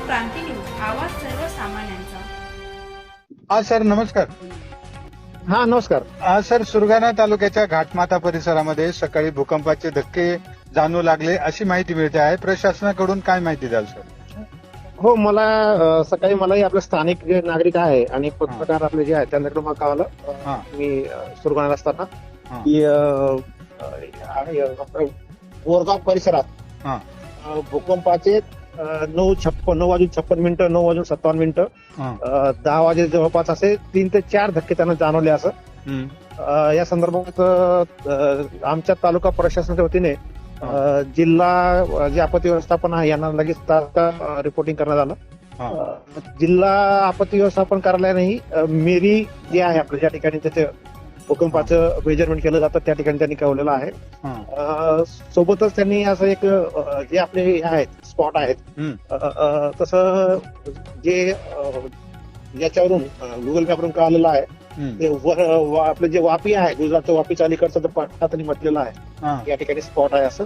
क्रांती news, आवाज सर्वसामान्यांचा। हा सर, नमस्कार. हा नमस्कार. सर, सुरगाणा तालुक्याच्या घाटमाथा परिसरामध्ये सकाळी भूकंपाचे धक्के जाणवू लागले अशी माहिती मिळते आहे. प्रशासनाकडून काय माहिती द्याल सर? हो, मला सकाळी मलाही आपले स्थानिक जे नागरिक आहे आणि पत्रकार आपले जे आहेत त्यांच्याकडून मला कळालं. मी सुरगाणा असताना की बोरगाव परिसरात भूकंपाचे 9:56 9 वाजून 57 मिनिटं 10 वाजे जवळपास असे 3 ते 4 धक्के त्यांना जाणवले. असं या संदर्भात आमच्या तालुका प्रशासनाच्या वतीने जिल्हा जे आपत्ती व्यवस्थापन आहे यांना लगेच तात्काळ रिपोर्टिंग करण्यात आलं. जिल्हा आपत्ती व्यवस्थापन कार्यालयानेही मेरी जे आहे आपल्या ज्या ठिकाणी त्याचे भूकंपाचं मेजरमेंट केलं जातं त्या ठिकाणी त्यांनी कळवलेलं आहे. सोबतच त्यांनी असं एक जे आपले हे आहेत स्पॉट आहेत तसं जे याच्यावरून गुगल मॅपवरून कळालेलं आहे ते आपलं जे वापी आहे गुजरातचं वापीच्या अलीकडचं तर पट्टा त्यांनी म्हटलेला आहे या ठिकाणी स्पॉट आहे असं.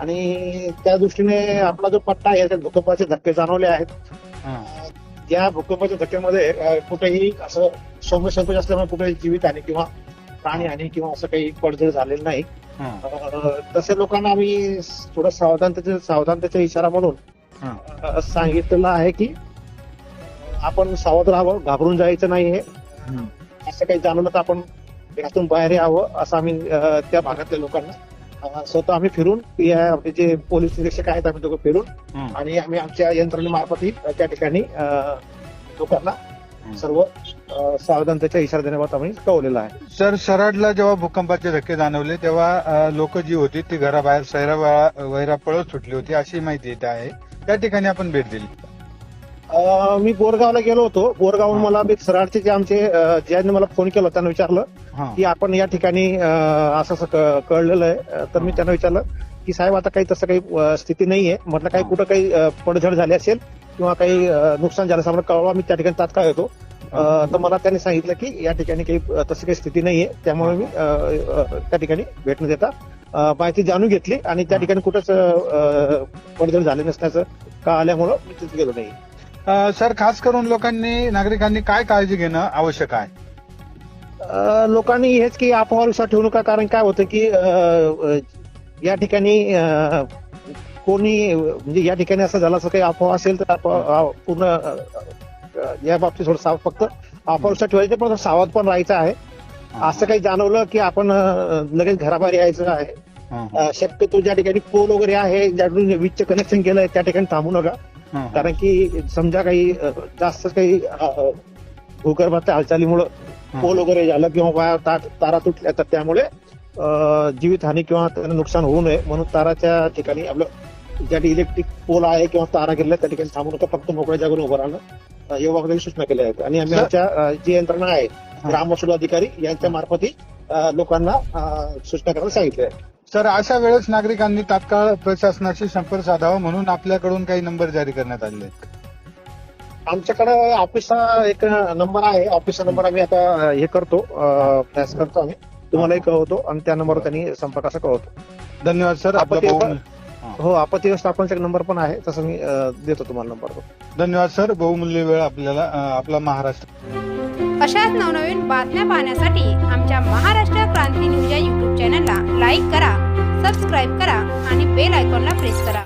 आणि त्या दृष्टीने आपला जो पट्टा आहे त्यात भूकंपाचे धक्के जाणवले आहेत. या भूकंपाच्या धक्क्यामध्ये कुठेही असं सौम्य संकोच असल्यामुळे कुठेही जीवितहानी किंवा प्राणीहानी किंवा असं काही पडझड झालेलं नाही. तसे लोकांना आम्ही थोडं सावधानतेचा इशारा म्हणून सांगितलेलं आहे की आपण सावध राहावं, घाबरून जायचं नाही. हे असं काही जाणवलं तर आपण घरातून बाहेर यावं असं आम्ही त्या भागातल्या लोकांना स्वतः आम्ही फिरून आपले जे पोलीस निरीक्षक आहेत आम्ही दोघं फिरून आणि आम्ही आमच्या यंत्रणेमार्फत त्या ठिकाणी लोकांना सर्व सावधानतेचा इशारा देण्याबाबत आम्ही कळवलेला आहे. सर, सराडला जेव्हा भूकंपाचे धक्के जाणवले तेव्हा लोक जी होती ती घराबाहेर वैरा पळत सुटली होती अशी माहिती येत आहे. त्या ठिकाणी आपण भेट दिली. मी बोरगावला गेलो होतो. बोरगावून मला सराडचे जे आमचे ज्यांनी मला फोन केला त्यांना विचारलं की आपण या ठिकाणी असं कळलेलं आहे. तर मी त्यांना विचारलं की साहेब आता काही तसं काही स्थिती नाहीये. म्हटलं काही कुठं काही पडझड झाली असेल किंवा काही नुकसान झालं असं कळवा, मी त्या ठिकाणी तात्काळ येतो. तर मला त्यांनी सांगितलं की या ठिकाणी काही तशी काही स्थिती नाहीये. त्यामुळे मी त्या ठिकाणी भेट न देता माहिती जाणून घेतली आणि त्या ठिकाणी कुठंच पडझड झाले नसल्याचं कळाल्यामुळं मी तिथे गेलो नाही. सर, खास करून नागरिकांनी काय काळजी घेणं आवश्यक आहे? लोकांनी हेच की अफवा विश्वास ठेवू नका. कारण काय होतं की या ठिकाणी कोणी म्हणजे या ठिकाणी असं झालं असं काही अफवा असेल तर पूर्ण या बाबतीत थोडं फक्त अफवा विश्वास ठेवायचे पण सावध पण राहायचं आहे. असं काही जाणवलं की आपण लगेच घराबाहेर यायचं आहे. शक्यतो ज्या ठिकाणी पोल वगैरे आहे ज्यातून वीजचं कनेक्शन केलंय त्या ठिकाणी थांबू नका. कारण की समजा काही जास्त काही भूगर्भातल्या हालचालीमुळं पोल वगैरे झालं किंवा तारा तुटल्या तर त्यामुळे जीवितहानी किंवा त्यांना नुकसान होऊ नये म्हणून ताराच्या ठिकाणी आपलं ज्या इलेक्ट्रिक पोल आहे किंवा तारा गेल्या त्या ठिकाणी थांबू नका. फक्त मोकळ्या जागेवर उभं राहणं एवढ्या सूचना केल्या आहेत. आणि आम्ही आमच्या जी यंत्रणा आहे ग्रामवास्तू अधिकारी यांच्या मार्फत लोकांना सूचना करायला सांगितल्या आहेत. सर, अशा वेळेस नागरिकांनी तात्काळ प्रशासनाशी संपर्क साधावा म्हणून आपल्याकडून काही नंबर जारी करण्यात आले आहेत. आमच्याकडे ऑफिसचा एक नंबर आहे. ऑफिसचा नंबर आम्ही आता हे करतो, फ्लॅश करतो आम्ही तुम्हालाही कळवतो आणि त्या नंबरवर त्यांनी संपर्क असा कळवतो. धन्यवाद सर. हो, आपत्ती व्यवस्थापनाचा एक नंबर पण आहे तसं मी देतो तुम्हाला नंबर. धन्यवाद सर. बहुमूल्य वेळ आपल्याला आपला महाराष्ट्र. अशाच नवनवीन बातम्या पाहण्यासाठी आमच्या महाराष्ट्र क्रांती न्यूज या युट्यूब चॅनलला लाईक करा, सबस्क्राईब करा आणि बेल आयकॉनला प्रेस करा.